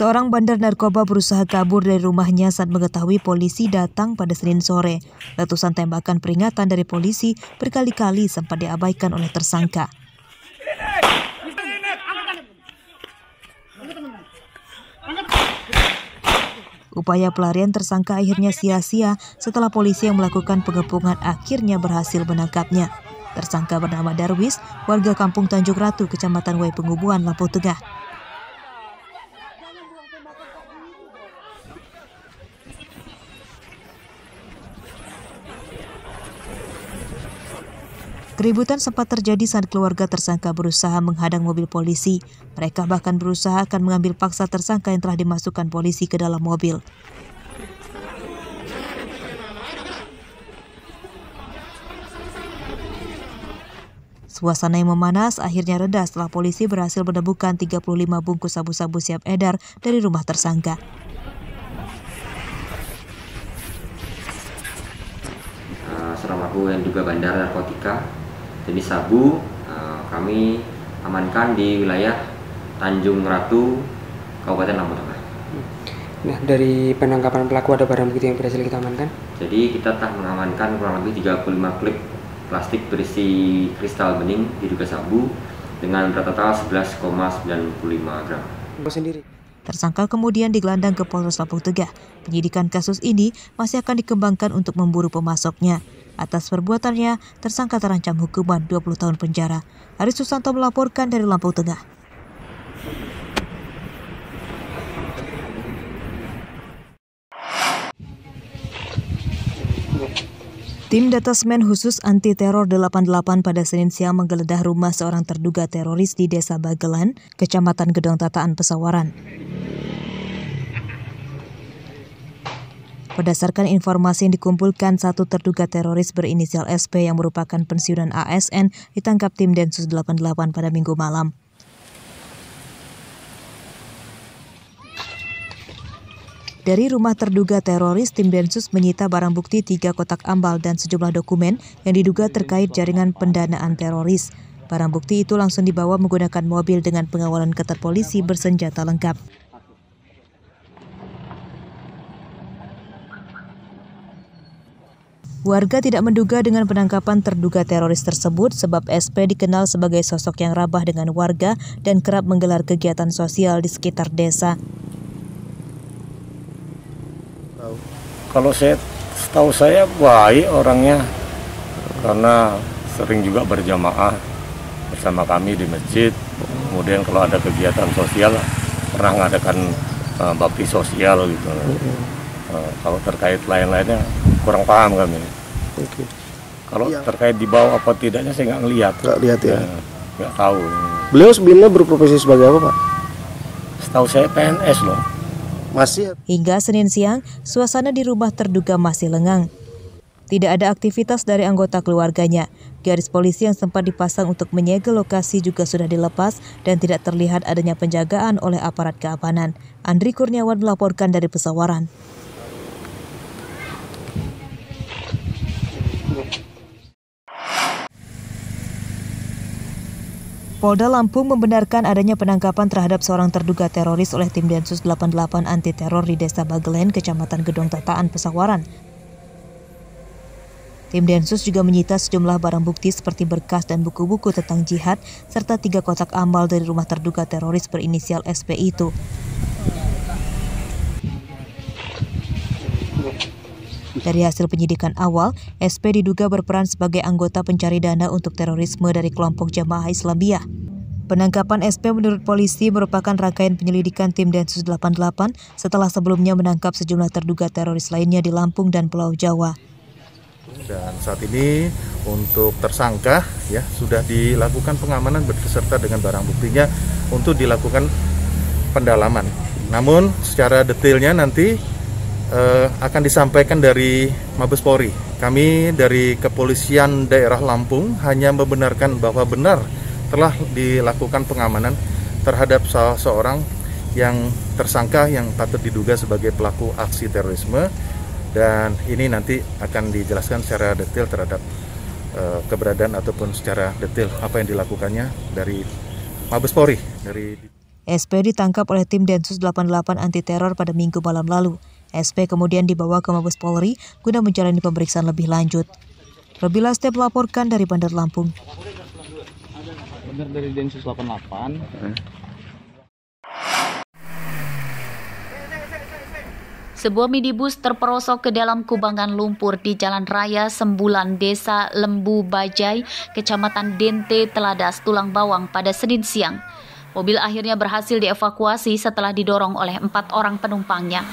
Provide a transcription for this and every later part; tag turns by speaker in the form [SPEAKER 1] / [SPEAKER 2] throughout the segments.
[SPEAKER 1] Seorang bandar narkoba berusaha kabur dari rumahnya saat mengetahui polisi datang pada Senin sore. Letusan tembakan peringatan dari polisi berkali-kali sempat diabaikan oleh tersangka. Upaya pelarian tersangka akhirnya sia-sia setelah polisi yang melakukan pengepungan akhirnya berhasil menangkapnya. Tersangka bernama Darwis, warga Kampung Tanjung Ratu, Kecamatan Wai Pengubuan, Lampung Tengah. Keributan sempat terjadi saat keluarga tersangka berusaha menghadang mobil polisi. Mereka bahkan berusaha akan mengambil paksa tersangka yang telah dimasukkan polisi ke dalam mobil. Suasana yang memanas akhirnya reda setelah polisi berhasil menemukan 35 bungkus sabu-sabu siap edar dari rumah tersangka.
[SPEAKER 2] Seorang pelaku yang juga bandar narkotika jenis sabu kami amankan di wilayah Tanjung Ratu, Kabupaten Lampung Tengah.
[SPEAKER 3] Nah, dari penangkapan pelaku ada barang bukti yang berhasil kita amankan?
[SPEAKER 2] Jadi kita telah mengamankan kurang lebih 35 klip plastik berisi kristal bening diduga sabu dengan berat total 11,95 gram.
[SPEAKER 3] Sendiri.
[SPEAKER 1] Tersangka kemudian digelandang ke Polres Lampung Tengah. Penyidikan kasus ini masih akan dikembangkan untuk memburu pemasoknya. Atas perbuatannya, tersangka terancam hukuman 20 tahun penjara. Aris Susanto melaporkan dari Lampung Tengah. Tim Detasmen Khusus Anti Teror 88 pada Senin siang menggeledah rumah seorang terduga teroris di Desa Bagelan, Kecamatan Gedong Tataan, Pesawaran. Berdasarkan informasi yang dikumpulkan, satu terduga teroris berinisial SP yang merupakan pensiunan ASN ditangkap tim Densus 88 pada Minggu malam. Dari rumah terduga teroris, tim Densus menyita barang bukti 3 kotak ambal dan sejumlah dokumen yang diduga terkait jaringan pendanaan teroris. Barang bukti itu langsung dibawa menggunakan mobil dengan pengawalan ketat polisi bersenjata lengkap. Warga tidak menduga dengan penangkapan terduga teroris tersebut sebab SP dikenal sebagai sosok yang ramah dengan warga dan kerap menggelar kegiatan sosial di sekitar desa.
[SPEAKER 4] Kalau setahu saya baik orangnya, karena sering juga berjamaah bersama kami di masjid. Kemudian kalau ada kegiatan sosial pernah mengadakan bakti sosial gitu. Kalau terkait lain-lainnya kurang paham kami.
[SPEAKER 5] Oke.
[SPEAKER 4] Kalau terkait dibawa apa tidaknya saya nggak ngelihat.
[SPEAKER 5] Nggak lihat ya?
[SPEAKER 4] Nggak tahu.
[SPEAKER 5] Beliau sebelumnya berprofesi sebagai apa, Pak?
[SPEAKER 4] Setahu saya PNS loh.
[SPEAKER 5] Masih.
[SPEAKER 1] Hingga Senin siang, suasana di rumah terduga masih lengang. Tidak ada aktivitas dari anggota keluarganya. Garis polisi yang sempat dipasang untuk menyegel lokasi juga sudah dilepas dan tidak terlihat adanya penjagaan oleh aparat keamanan. Andri Kurniawan melaporkan dari Pesawaran. Polda Lampung membenarkan adanya penangkapan terhadap seorang terduga teroris oleh tim Densus 88 anti teror di Desa Bagelen, Kecamatan Gedong Tataan, Pesawaran. Tim Densus juga menyita sejumlah barang bukti seperti berkas dan buku-buku tentang jihad, serta 3 kotak ambal dari rumah terduga teroris berinisial SP itu. Dari hasil penyidikan awal, SP diduga berperan sebagai anggota pencari dana untuk terorisme dari kelompok Jamaah Islamiyah. Penangkapan SP menurut polisi merupakan rangkaian penyelidikan tim Densus 88 setelah sebelumnya menangkap sejumlah terduga teroris lainnya di Lampung dan Pulau Jawa.
[SPEAKER 6] Dan saat ini untuk tersangka ya sudah dilakukan pengamanan beserta dengan barang buktinya untuk dilakukan pendalaman. Namun secara detailnya nanti akan disampaikan dari Mabes Polri. Kami dari Kepolisian Daerah Lampung hanya membenarkan bahwa benar telah dilakukan pengamanan terhadap salah seorang yang tersangka yang patut diduga sebagai pelaku aksi terorisme, dan ini nanti akan dijelaskan secara detail terhadap keberadaan ataupun secara detail apa yang dilakukannya dari Mabes Polri.
[SPEAKER 1] SP ditangkap oleh tim Densus 88 anti teror pada Minggu malam lalu. SP kemudian dibawa ke Mabes Polri guna menjalani pemeriksaan lebih lanjut. Robi Laste melaporkan dari Bandar Lampung.
[SPEAKER 7] Benar dari Densus 88.
[SPEAKER 8] Sebuah minibus terperosok ke dalam kubangan lumpur di Jalan Raya Sembulan, Desa Lembu Bajai, Kecamatan Dente, Teladas, Tulang Bawang pada Senin siang. Mobil akhirnya berhasil dievakuasi setelah didorong oleh 4 orang penumpangnya.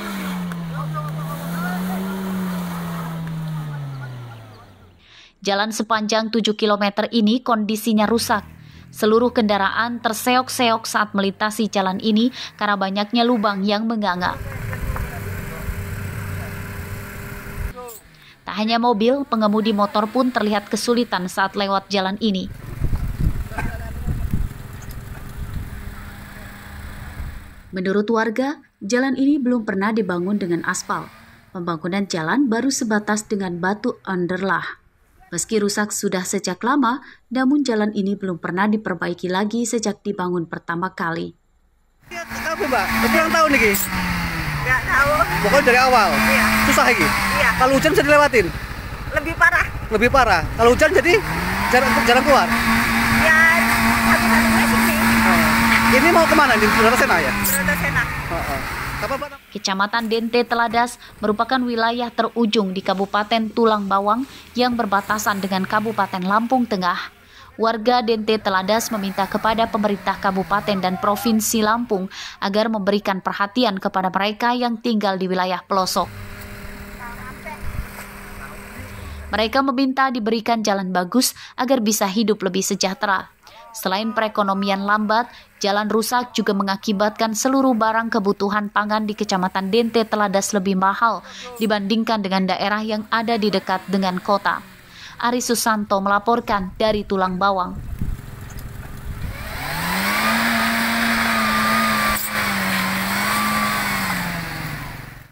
[SPEAKER 8] Jalan sepanjang 7 km ini kondisinya rusak. Seluruh kendaraan terseok-seok saat melintasi jalan ini karena banyaknya lubang yang menganga. Tak hanya mobil, pengemudi motor pun terlihat kesulitan saat lewat jalan ini. Menurut warga, jalan ini belum pernah dibangun dengan aspal. Pembangunan jalan baru sebatas dengan batu underlah. Meski rusak sudah sejak lama, namun jalan ini belum pernah diperbaiki lagi sejak dibangun pertama kali.
[SPEAKER 9] Apa Mbak? Kurang tahu nih, guys.
[SPEAKER 10] Nggak tahu.
[SPEAKER 9] Pokoknya dari awal.
[SPEAKER 10] Iya.
[SPEAKER 9] Susah lagi.
[SPEAKER 10] Iya.
[SPEAKER 9] Kalau hujan bisa dilewatin.
[SPEAKER 10] Lebih parah.
[SPEAKER 9] Lebih parah. Kalau hujan jadi jarang keluar.
[SPEAKER 10] Ya, satu-satunya sini.
[SPEAKER 9] Ini mau kemana? Di Bratasena ya?
[SPEAKER 10] Bratasena.
[SPEAKER 8] Kecamatan Dente Teladas merupakan wilayah terujung di Kabupaten Tulang Bawang yang berbatasan dengan Kabupaten Lampung Tengah. Warga Dente Teladas meminta kepada pemerintah Kabupaten dan Provinsi Lampung agar memberikan perhatian kepada mereka yang tinggal di wilayah pelosok. Mereka meminta diberikan jalan bagus agar bisa hidup lebih sejahtera. Selain perekonomian lambat, jalan rusak juga mengakibatkan seluruh barang kebutuhan pangan di Kecamatan Dente Teladas lebih mahal dibandingkan dengan daerah yang ada di dekat dengan kota. Ari Susanto melaporkan dari Tulang Bawang.